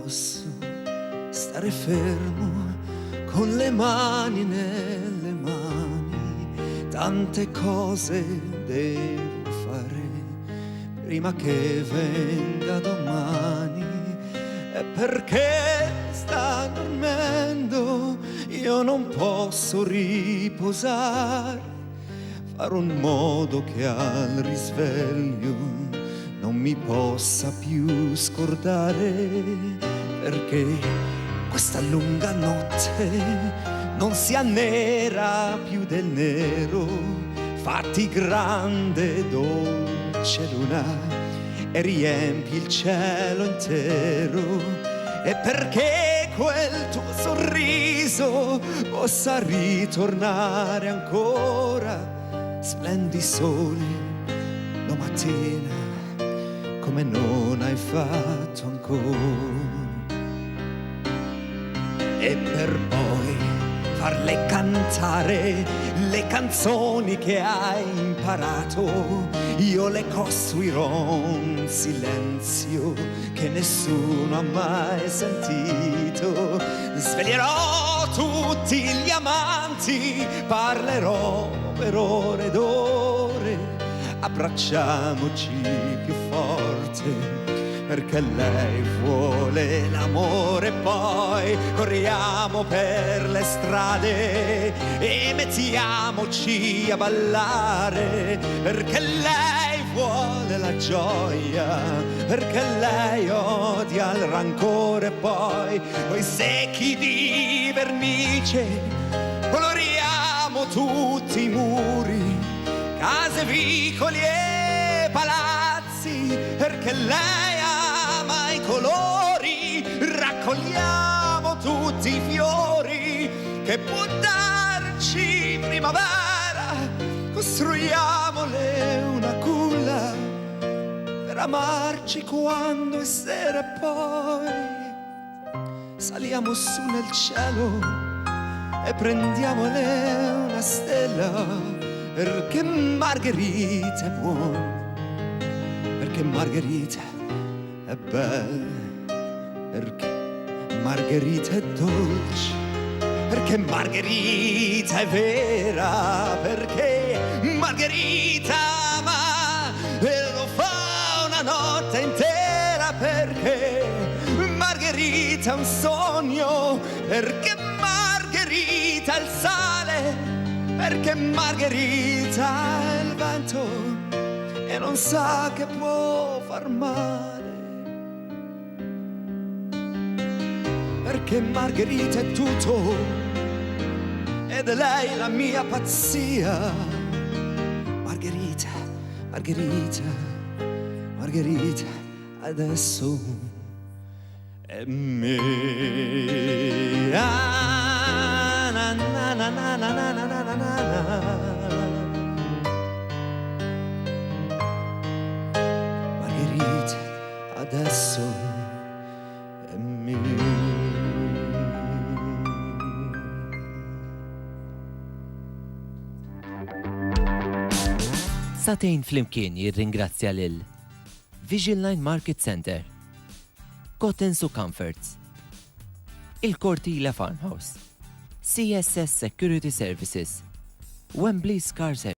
posso stare fermo con le mani nelle mani, tante cose devo fare prima che venga domani. E perché sta dormendo io non posso riposare, farò in modo che al risveglio non mi possa più scordare, perché questa lunga notte non sia nera più del nero, fatti grande dolce luna e riempi il cielo intero, e perché quel tuo sorriso possa ritornare ancora, splendi soli domattina come non hai fatto ancora, e per poi farle cantare le canzoni che hai imparato. Io le costruirò un silenzio che nessuno ha mai sentito, sveglierò tutti gli amanti, parlerò per ore ed ore, abbracciamoci più forte perché lei vuole l'amore, poi corriamo per le strade e mettiamoci a ballare, perché lei vuole la gioia, perché lei odia il rancore, poi coi secchi di vernice coloriamo tutti i muri, case, vicoli e palazzi, perché lei ama i colori, raccogliamo tutti i fiori che può darci primavera, costruiamole una culla per amarci quando è sera, e poi saliamo su nel cielo e prendiamole una stella, perché Margherita è buona, perché Margherita è bella, perché Margherita è dolce, perché Margherita è vera, perché Margherita ama e lo fa una notte intera, perché Margherita è un sogno, perché Margherita è il sale, perché Margherita è il vento e non sa che può far male, perché Margherita è tutto ed è lei la mia pazzia. Margherita, Margherita, Margherita adesso è mia. Na, na, na, na, na, na, na, na, na. Margherita adesso è mia. Satejn flimkien jirringrazzja lil Vision Line Market Center, Cottons & Comforts, il-Cortila Farmhouse, CSS Security Services, Wembley Car Service.